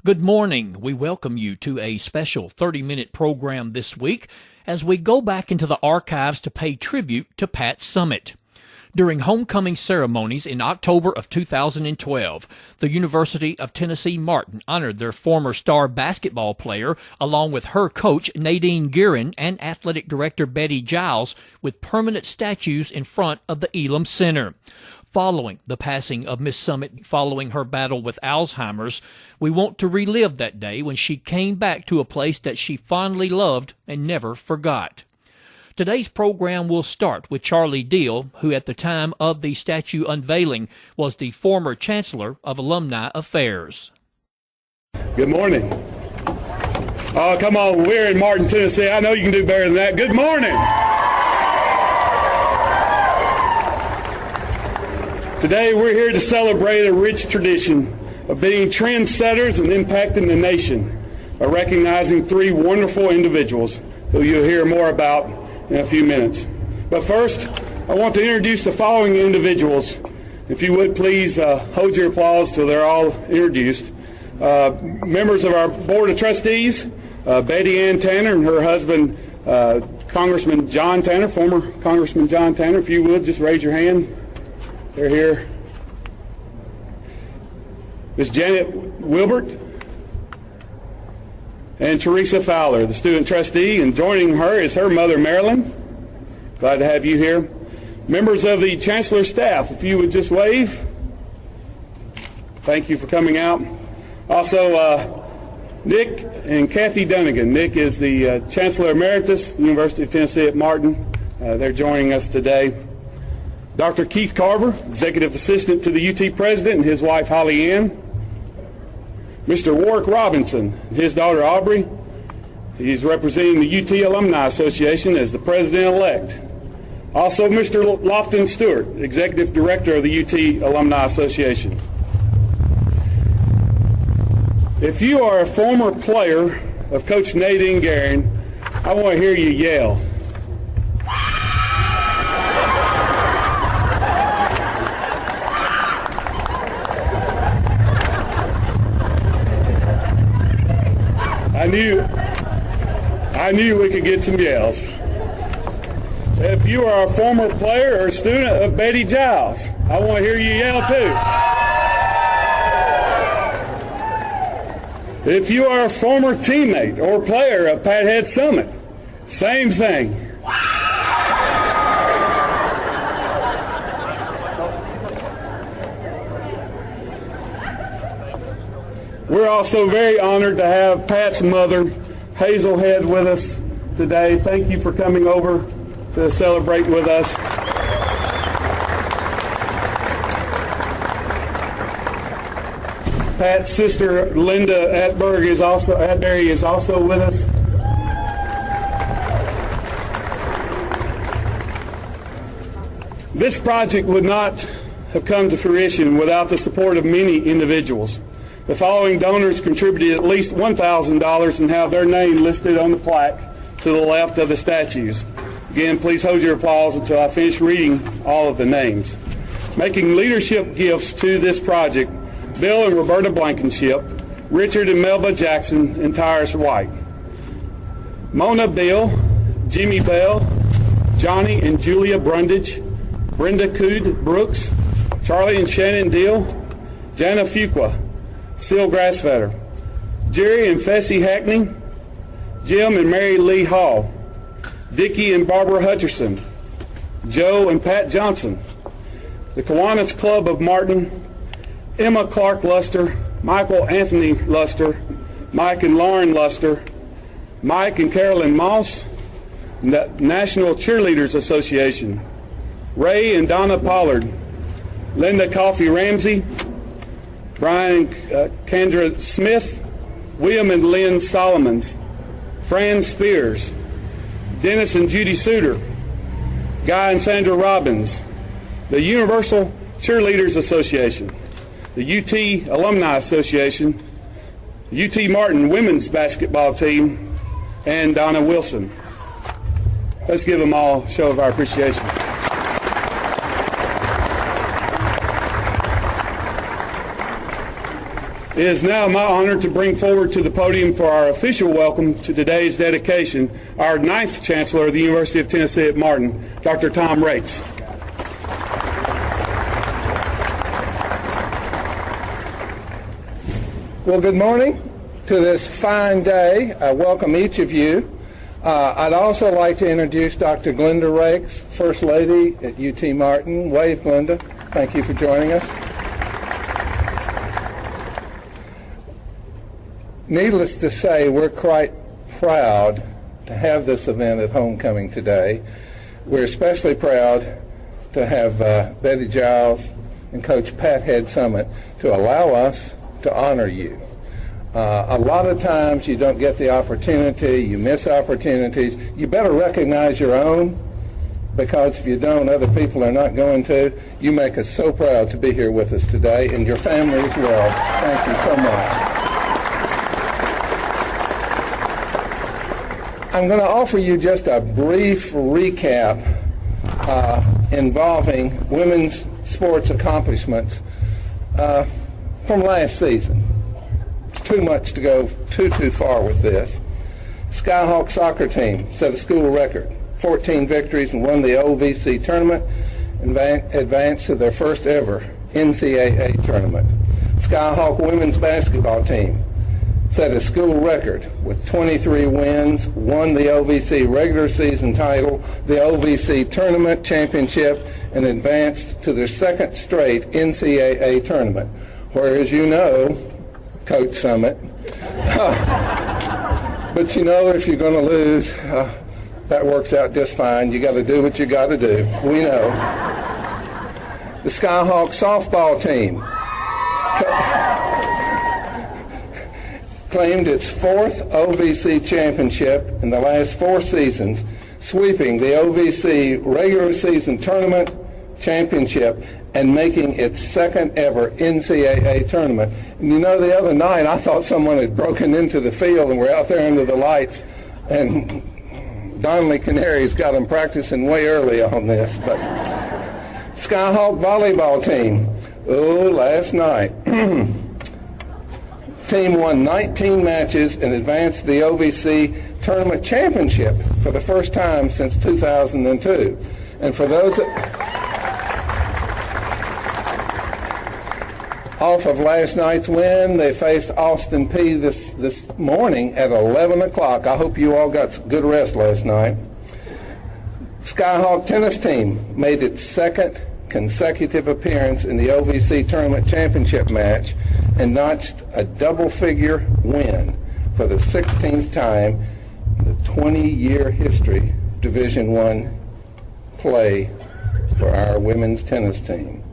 Good morning. We welcome you to a special 30-minute program this week as we go back into the archives to pay tribute to Pat Summitt. During homecoming ceremonies in October of 2012, the University of Tennessee Martin honored their former star basketball player along with her coach Nadine Gearin and athletic director Bettye Giles with permanent statues in front of the Elam Center. Following the passing of Miss Summitt following her battle with Alzheimer's, we want to relive that day when she came back to a place that she fondly loved and never forgot. Today's program will start with Charlie Deal, who at the time of the statue unveiling was the former Chancellor of Alumni Affairs. Good morning. Oh, come on, we're in Martin, Tennessee. I know you can do better than that. Good morning. Today we're here to celebrate a rich tradition of being trendsetters and impacting the nation by recognizing three wonderful individuals who you'll hear more about in a few minutes. But first, I want to introduce the following individuals. If you would please hold your applause till they're all introduced. Members of our Board of Trustees, Betty Ann Tanner and her husband, Congressman John Tanner, former Congressman John Tanner. If you would, just raise your hand. They're here. Ms. Janet Wilbert and Teresa Fowler, the student trustee, and joining her is her mother, Marilyn. Glad to have you here. Members of the Chancellor's staff, if you would just wave. Thank you for coming out. Also, Nick and Kathy Dunnigan. Nick is the Chancellor Emeritus, University of Tennessee at Martin. They're joining us today. Dr. Keith Carver, Executive Assistant to the UT President, and his wife, Holly Ann. Mr. Warwick Robinson, and his daughter, Aubrey. He's representing the UT Alumni Association as the President-elect. Also, Mr. Lofton Stewart, Executive Director of the UT Alumni Association. If you are a former player of Coach Nadine Gearin, I want to hear you yell. I knew we could get some yells. If you are a former player or student of Bettye Giles, I want to hear you yell too. If you are a former teammate or player of Pat Summitt, same thing. We're also very honored to have Pat's mother, Hazel Head, with us today. Thank you for coming over to celebrate with us. Pat's sister, Linda Atberry, is also with us. This project would not have come to fruition without the support of many individuals. The following donors contributed at least $1,000 and have their name listed on the plaque to the left of the statues. Again, please hold your applause until I finish reading all of the names. Making leadership gifts to this project, Bill and Roberta Blankenship, Richard and Melba Jackson, and Tyrus White. Mona Bill, Jimmy Bell, Johnny and Julia Brundage, Brenda Cood Brooks, Charlie and Shannon Deal, Jana Fuqua, Seal Grassfetter, Jerry and Fessy Hackney, Jim and Mary Lee Hall, Dickie and Barbara Hutcherson, Joe and Pat Johnson, the Kiwanis Club of Martin, Emma Clark Luster, Michael Anthony Luster, Mike and Lauren Luster, Mike and Carolyn Moss, the National Cheerleaders Association, Ray and Donna Pollard, Linda Coffey Ramsey, Brian and Kendra Smith, William and Lynn Solomons, Fran Spears, Dennis and Judy Suter, Guy and Sandra Robbins, the Universal Cheerleaders Association, the UT Alumni Association, UT Martin Women's Basketball Team, and Donna Wilson. Let's give them all a show of our appreciation. It is now my honor to bring forward to the podium for our official welcome to today's dedication our 9th Chancellor of the University of Tennessee at Martin, Dr. Tom Rates. Well, good morning to this fine day. I welcome each of you. I'd also like to introduce Dr. Glenda Rakes, First Lady at UT Martin. Wave, Glenda. Thank you for joining us. Needless to say, we're quite proud to have this event at homecoming today. We're especially proud to have Bettye Giles and Coach Pat Summitt to allow us to honor you. A lot of times you don't get the opportunity, you miss opportunities. You better recognize your own, because if you don't, other people are not going to. You make us so proud to be here with us today, and your family as well. Thank you so much. I'm going to offer you just a brief recap involving women's sports accomplishments from last season. Too much to go too far with this. Skyhawk soccer team set a school record, 14 victories, and won the OVC tournament and advanced to their first ever NCAA tournament. Skyhawk women's basketball team set a school record with 23 wins, won the OVC regular season title, the OVC tournament championship, and advanced to their second straight NCAA tournament, where, as you know, Coach Summitt. But you know, if you're going to lose, that works out just fine. You got to do what you got to do. We know. The Skyhawk softball team claimed its 4th OVC championship in the last 4 seasons, sweeping the OVC regular season tournament championship and making its second ever NCAA tournament. And you know, the other night I thought someone had broken into the field and we're out there under the lights, and Donnelly Canary's got them practicing way early on this. But Skyhawk volleyball team, last night, team won 19 matches and advanced to the OVC tournament championship for the first time since 2002. And for those that off of last night's win, they faced Austin P this morning at 11 o'clock. I hope you all got good rest last night. Skyhawk tennis team made its second consecutive appearance in the OVC tournament championship match and notched a double-figure win for the 16th time in the 20-year history Division I play for our women's tennis team.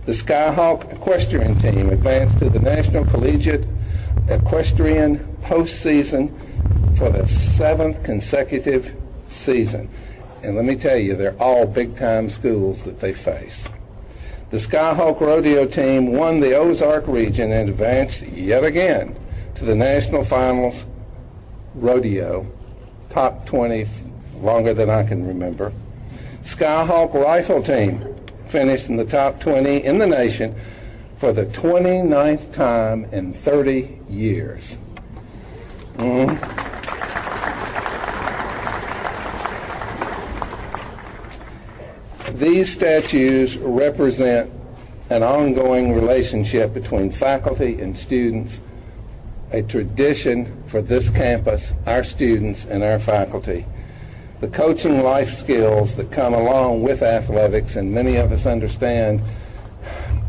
The Skyhawk equestrian team advanced to the National Collegiate Equestrian postseason for the 7th consecutive season. And let me tell you, they're all big-time schools that they face. The Skyhawk rodeo team won the Ozark region and advanced yet again to the national finals rodeo, top 20, longer than I can remember. Skyhawk rifle team finished in the top 20 in the nation for the 29th time in 30 years. These statues represent an ongoing relationship between faculty and students, a tradition for this campus, our students, and our faculty. The coaching life skills that come along with athletics, and many of us understand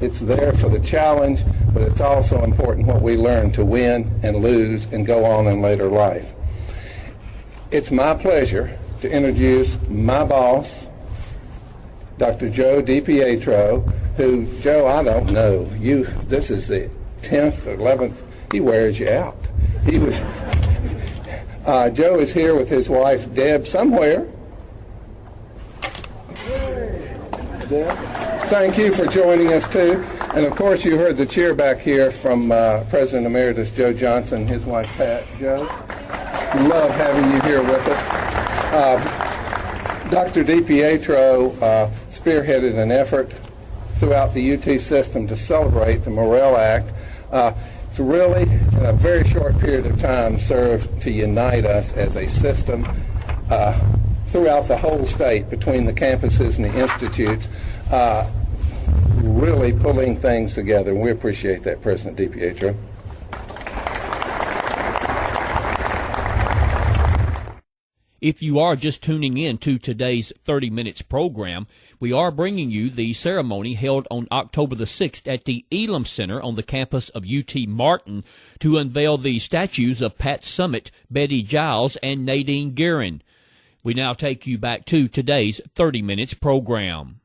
it's there for the challenge, but it's also important what we learn to win and lose and go on in later life. It's my pleasure to introduce my boss, Dr. Joe DiPietro, who, Joe, I don't know, this is the 10th or 11th, he wears you out. Joe is here with his wife, Deb, somewhere. Deb, thank you for joining us, too. And, of course, you heard the cheer back here from President Emeritus Joe Johnson and his wife, Pat. Joe, we love having you here with us. Dr. DiPietro spearheaded an effort throughout the UT system to celebrate the Morrell Act. It's really, in a very short period of time, served to unite us as a system throughout the whole state between the campuses and the institutes, really pulling things together. And we appreciate that, President DiPietro. If you are just tuning in to today's 30 Minutes program, we are bringing you the ceremony held on October the 6th at the Elam Center on the campus of UT Martin to unveil the statues of Pat Summitt, Bettye Giles, and Nadine Gearin. We now take you back to today's 30 Minutes program.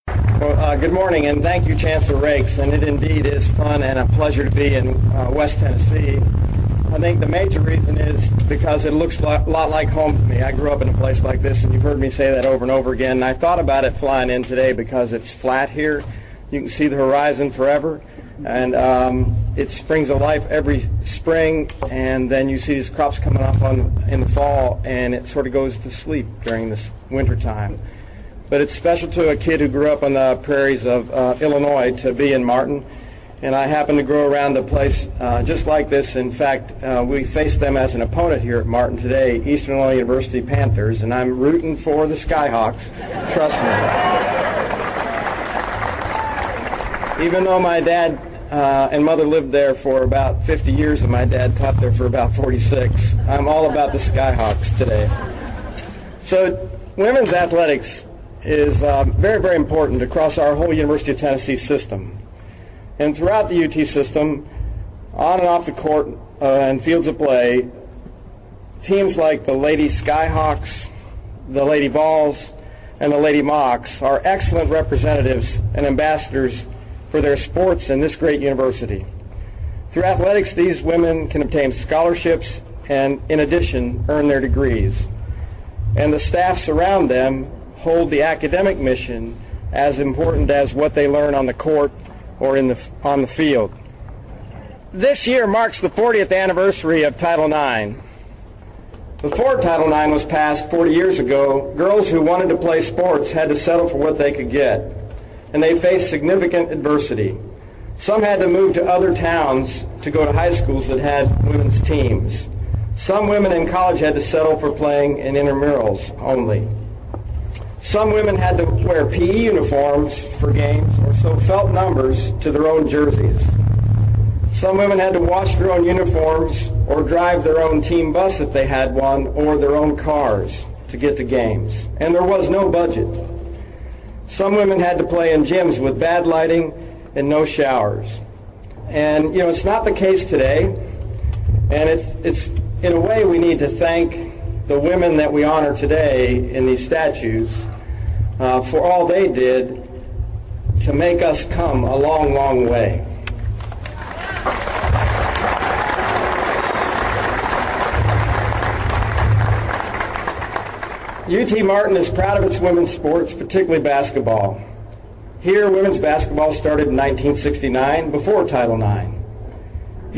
Well, good morning, and thank you, Chancellor Rakes. And it indeed is fun and a pleasure to be in West Tennessee. I think the major reason is because it looks a lot like home to me. I grew up in a place like this, and you've heard me say that over and over again. And I thought about it flying in today because it's flat here. You can see the horizon forever, and it springs to life every spring, and then you see these crops coming up in the fall, and it sort of goes to sleep during this winter time. But it's special to a kid who grew up on the prairies of Illinois to be in Martin. And I happen to grow around a place just like this. In fact, we face them as an opponent here at Martin today, Eastern Illinois University Panthers, and I'm rooting for the Skyhawks. Trust me. Even though my dad and mother lived there for about 50 years, and my dad taught there for about 46, I'm all about the Skyhawks today. So women's athletics is very, very important across our whole University of Tennessee system. And throughout the UT system, on and off the court and fields of play, teams like the Lady Skyhawks, the Lady Vols, and the Lady Mocs are excellent representatives and ambassadors for their sports in this great university. Through athletics, these women can obtain scholarships and, in addition, earn their degrees. And the staffs around them hold the academic mission as important as what they learn on the court or on the field. This year marks the 40th anniversary of Title IX. Before Title IX was passed 40 years ago, girls who wanted to play sports had to settle for what they could get, and they faced significant adversity. Some had to move to other towns to go to high schools that had women's teams. Some women in college had to settle for playing in intramurals only. Some women had to wear PE uniforms for games or sew felt numbers to their own jerseys. Some women had to wash their own uniforms or drive their own team bus if they had one, or their own cars to get to games. And there was no budget. Some women had to play in gyms with bad lighting and no showers. And, it's not the case today. And it's in a way, we need to thank the women that we honor today in these statues for all they did to make us come a long, long way. UT Martin is proud of its women's sports, particularly basketball. Here, women's basketball started in 1969, before Title IX.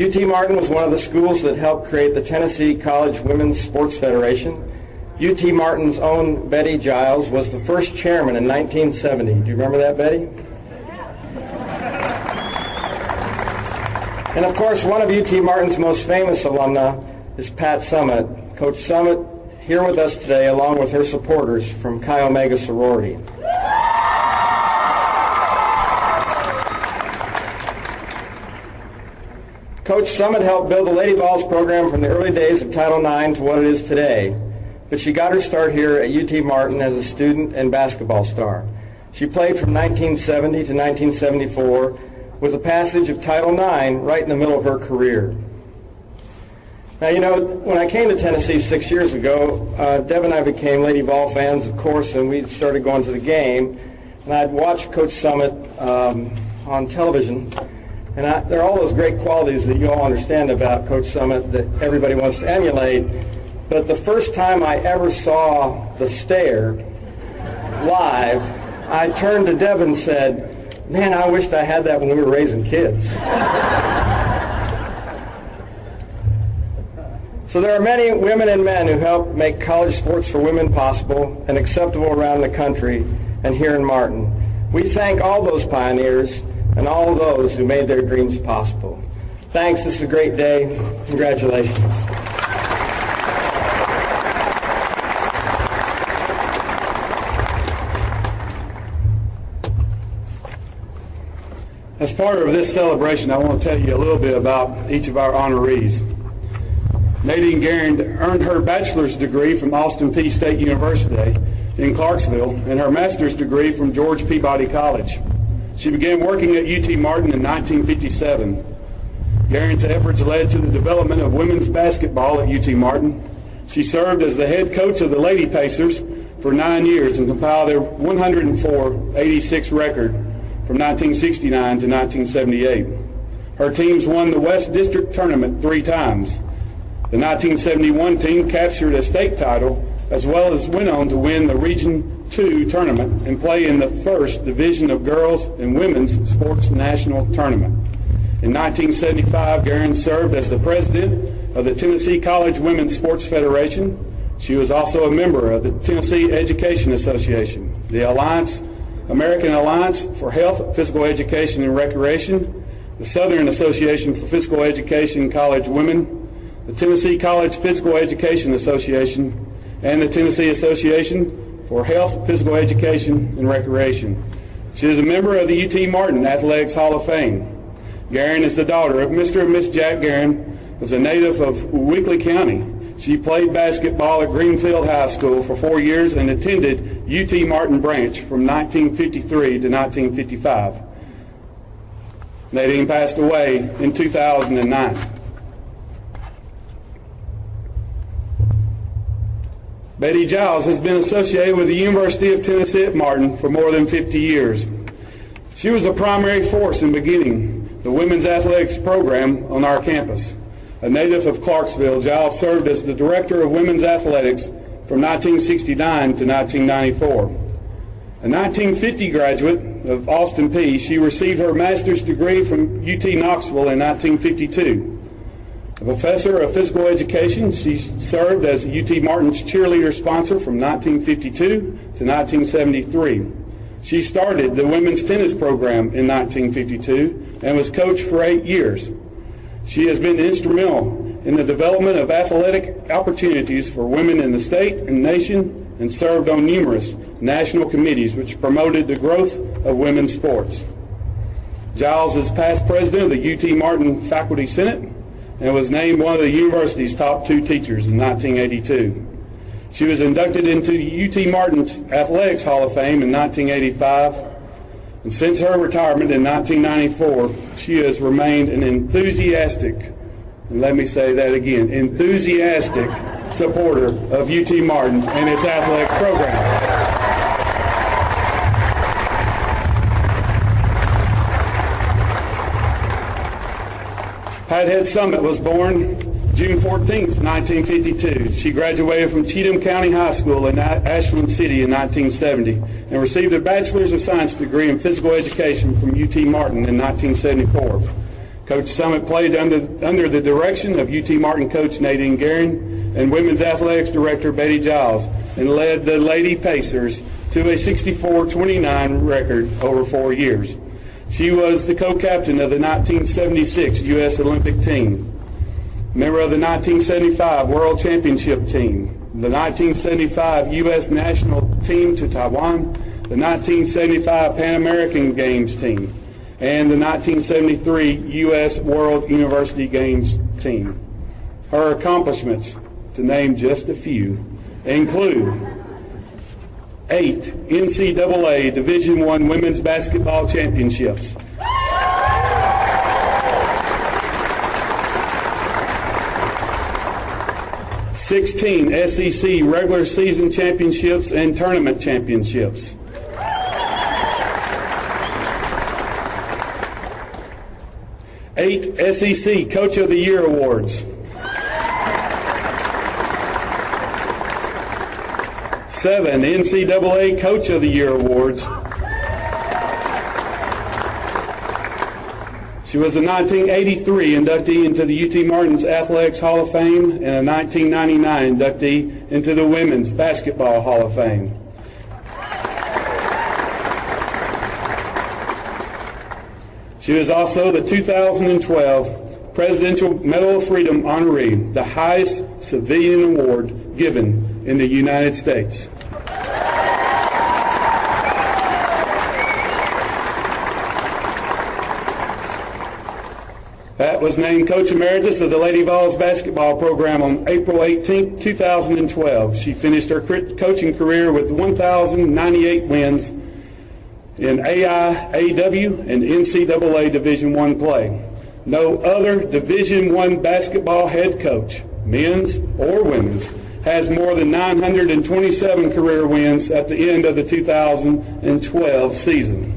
UT Martin was one of the schools that helped create the Tennessee College Women's Sports Federation. UT Martin's own Bettye Giles was the first chairman in 1970. Do you remember that, Betty? And of course, one of UT Martin's most famous alumna is Pat Summitt. Coach Summitt here with us today, along with her supporters from Chi Omega sorority. Coach Summitt helped build the Lady Vols program from the early days of Title IX to what it is today, but she got her start here at UT Martin as a student and basketball star. She played from 1970 to 1974 with the passage of Title IX right in the middle of her career. Now, when I came to Tennessee 6 years ago, Deb and I became Lady Vol fans, of course, and we started going to the game, and I'd watch Coach Summitt on television. And there are all those great qualities that you all understand about Coach Summitt that everybody wants to emulate. But the first time I ever saw the stare live, I turned to Deb and said, "Man, I wished I had that when we were raising kids." So there are many women and men who help make college sports for women possible and acceptable around the country and here in Martin. We thank all those pioneers and all those who made their dreams possible. Thanks. This is a great day. Congratulations. As part of this celebration, I want to tell you a little bit about each of our honorees. Nadine Gearin earned her bachelor's degree from Austin Peay State University in Clarksville and her master's degree from George Peabody College. She began working at UT Martin in 1957. Gearin's efforts led to the development of women's basketball at UT Martin. She served as the head coach of the Lady Pacers for 9 years and compiled their 104-86 record from 1969 to 1978. Her teams won the West District Tournament 3 times. The 1971 team captured a state title, as well as went on to win the Region 2 tournament and play in the first division of girls and women's sports national tournament. In 1975, Gearin served as the president of the Tennessee College Women's Sports Federation. She was also a member of the Tennessee Education Association, the American Alliance for Health, Physical Education, and Recreation, the Southern Association for Physical Education and College Women, the Tennessee College Physical Education Association, and the Tennessee Association for Health, Physical Education, and Recreation. She is a member of the UT Martin Athletics Hall of Fame. Gearin is the daughter of Mr. and Miss Jack Gearin, was a native of Weakley County. She played basketball at Greenfield High School for 4 years and attended UT Martin Branch from 1953 to 1955. Nadine passed away in 2009. Bettye Giles has been associated with the University of Tennessee at Martin for more than 50 years. She was a primary force in beginning the women's athletics program on our campus. A native of Clarksville, Giles served as the director of women's athletics from 1969 to 1994. A 1950 graduate of Austin Peay, she received her master's degree from UT Knoxville in 1952. A professor of physical education, she served as UT Martin's cheerleader sponsor from 1952 to 1973. She started the women's tennis program in 1952 and was coach for 8 years. She has been instrumental in the development of athletic opportunities for women in the state and nation and served on numerous national committees which promoted the growth of women's sports. Giles is past president of the UT Martin Faculty Senate and was named one of the university's top 2 teachers in 1982. She was inducted into UT Martin's Athletics Hall of Fame in 1985. And since her retirement in 1994, she has remained an enthusiastic, and let me say that again, enthusiastic supporter of UT Martin and its athletics program. Pat Summitt was born June 14, 1952. She graduated from Cheatham County High School in Ashland City in 1970 and received a Bachelor's of Science degree in Physical Education from UT Martin in 1974. Coach Summitt played under the direction of UT Martin coach Nadine Gearin and women's athletics director Bettye Giles and led the Lady Pacers to a 64-29 record over 4 years. She was the co-captain of the 1976 U.S. Olympic team, member of the 1975 World Championship team, the 1975 U.S. National Team to Taiwan, the 1975 Pan American Games team, and the 1973 U.S. World University Games team. Her accomplishments, to name just a few, include 8 NCAA Division I Women's Basketball Championships, 16 SEC regular season championships and tournament championships, 8 SEC Coach of the Year awards, 7 NCAA Coach of the Year awards. She was a 1983 inductee into the UT Martin's Athletics Hall of Fame and a 1999 inductee into the Women's Basketball Hall of Fame. She was also the 2012 Presidential Medal of Freedom honoree, the highest civilian award given in the United States. Pat was named Coach Emeritus of the Lady Vols basketball program on April 18, 2012. She finished her coaching career with 1,098 wins in AIAW and NCAA Division I play. No other Division I basketball head coach, men's or women's, has more than 927 career wins at the end of the 2012 season.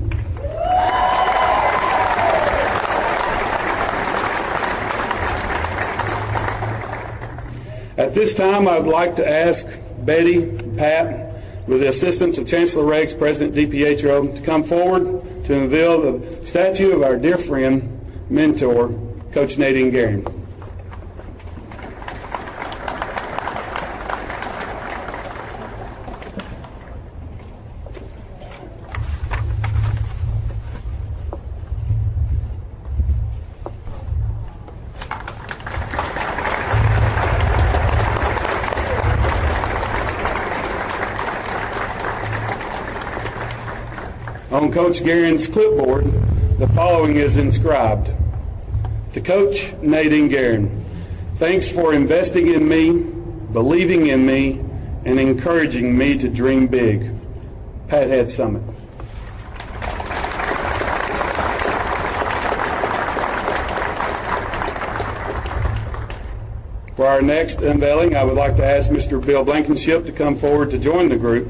At this time, I'd like to ask Betty, Pat, with the assistance of Chancellor Riggs, President DiPietro, to come forward to unveil the statue of our dear friend, mentor, Coach Nadine Gearin. On Coach Gearin's clipboard, the following is inscribed: To Coach Nadine Gearin, thanks for investing in me, believing in me, and encouraging me to dream big. Pat Summitt. For our next unveiling, I would like to ask Mr. Bill Blankenship to come forward to join the group.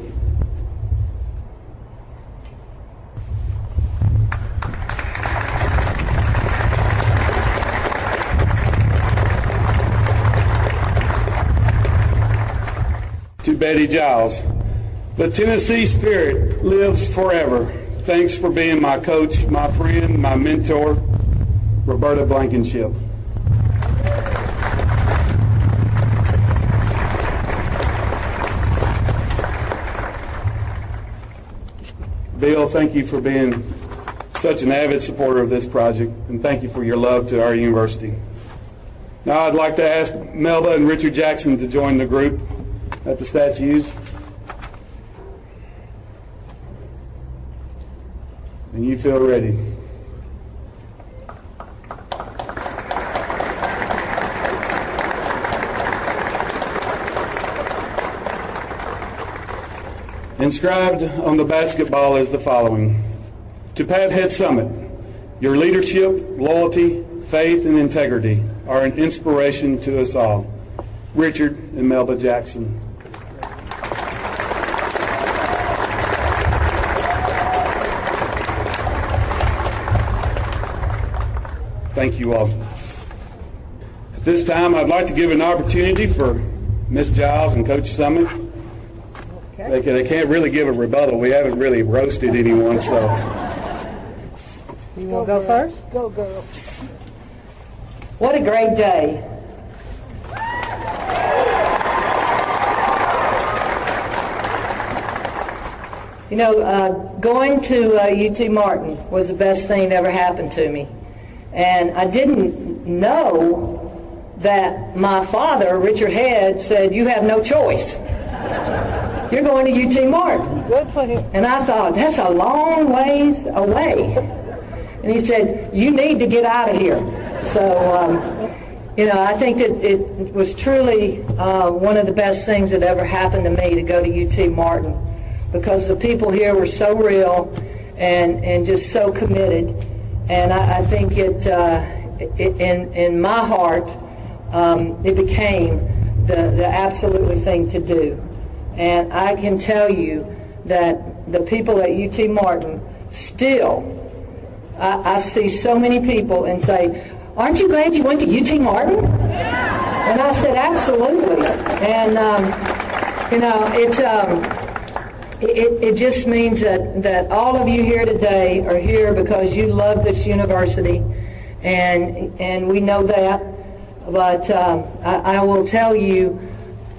To Bettye Giles, the Tennessee spirit lives forever. Thanks for being my coach, my friend, my mentor, Roberta Blankenship. Bill, thank you for being such an avid supporter of this project, and thank you for your love to our university. Now I'd like to ask Melba and Richard Jackson to join the group at the statues. And you feel ready. Inscribed on the basketball is the following: To Pat Summitt, your leadership, loyalty, faith, and integrity are an inspiration to us all. Richard and Melba Jackson. Thank you all. At this time, I'd like to give an opportunity for Ms. Giles and Coach Summitt. Okay. They can't really give a rebuttal. We haven't really roasted anyone, so. You want to go first? Go, girl. What a great day. You know, going to UT Martin was the best thing that ever happened to me. And I didn't know that my father, Richard Head, said, you have no choice. You're going to UT Martin. Good for him. And I thought, that's a long ways away. And he said, you need to get out of here. So, you know, I think that it was truly one of the best things that ever happened to me to go to UT Martin, because the people here were so real and just so committed. And I think in my heart, it became the absolutely thing to do. And I can tell you that the people at UT Martin still, I see so many people and say, aren't you glad you went to UT Martin? And I said, absolutely. And, you know, it just means that all of you here today are here because you love this university, and we know that. But I will tell you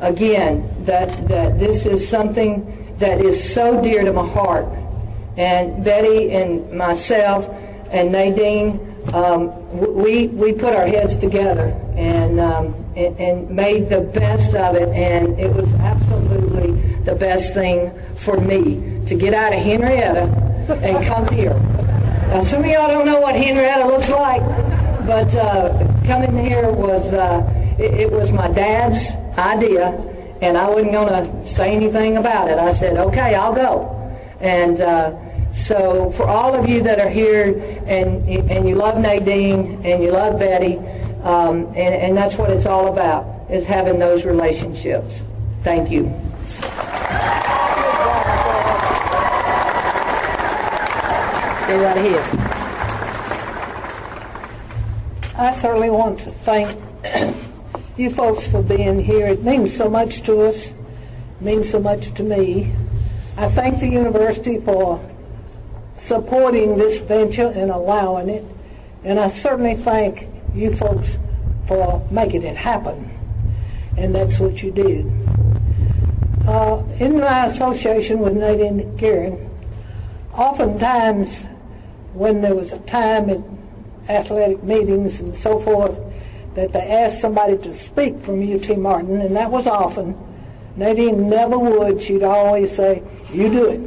again that this is something that is so dear to my heart. And Betty and myself and Nadine we put our heads together and made the best of it, and it was absolutely the best thing for me to get out of Henrietta and come here. Now, some of y'all don't know what Henrietta looks like, but coming here was it was my dad's idea, and I wasn't going to say anything about it. I said, okay, I'll go. And so for all of you that are here and you love Nadine and you love Bettye, and that's what it's all about, is having those relationships. Thank you. Go right ahead. I certainly want to thank you folks for being here. It means so much to us. It means so much to me. I thank the university for supporting this venture and allowing it. And I certainly thank you folks for making it happen. And that's what you did. In my association with Nadine Gearin, oftentimes when there was a time at athletic meetings and so forth that they asked somebody to speak from UT Martin, and that was often, Nadine never would. She'd always say, you do it.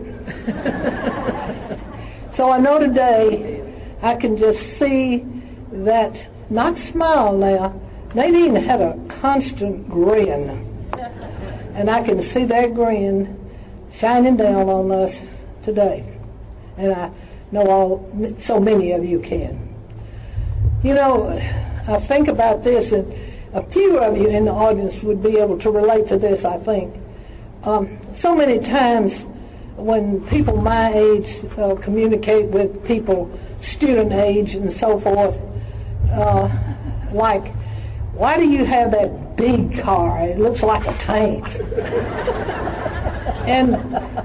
So I know today I can just see that, not smile now, Nadine had a constant grin. And I can see that grin shining down on us today. And I know so many of you can. You know, I think about this, and a few of you in the audience would be able to relate to this, I think. So many times when people my age communicate with people student age and so forth, like, why do you have that big car? It looks like a tank. And,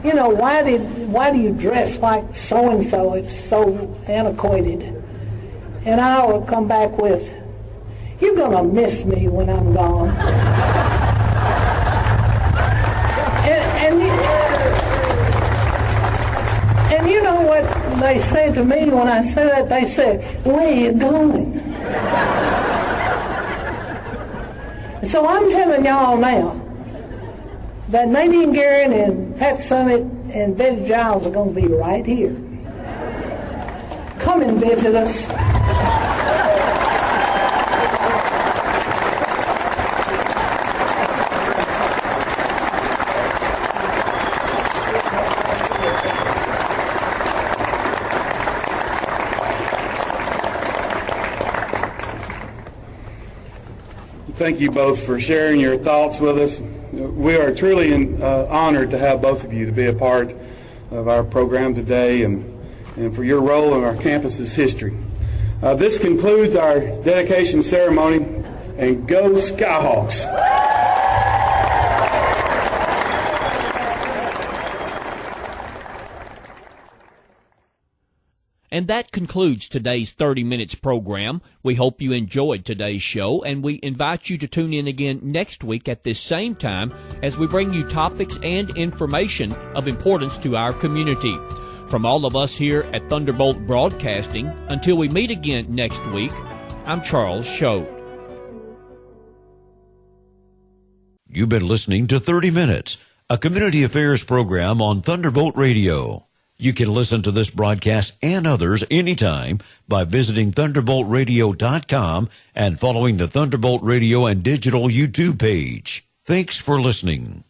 you know, why do you dress like so-and-so? It's so antiquated. And I will come back with, you're going to miss me when I'm gone. And you know what they said to me when I said that? They said, where are you going? So I'm telling y'all now that Nadine Gearin and Pat Summitt and Bettye Giles are going to be right here. Come and visit us. Thank you both for sharing your thoughts with us. We are truly honored to have both of you to be a part of our program today and for your role in our campus's history. This concludes our dedication ceremony, and go Skyhawks! And that concludes today's 30 Minutes program. We hope you enjoyed today's show, and we invite you to tune in again next week at this same time as we bring you topics and information of importance to our community. From all of us here at Thunderbolt Broadcasting, until we meet again next week, I'm Charles Schote. You've been listening to 30 Minutes, a community affairs program on Thunderbolt Radio. You can listen to this broadcast and others anytime by visiting thunderboltradio.com and following the Thunderbolt Radio and Digital YouTube page. Thanks for listening.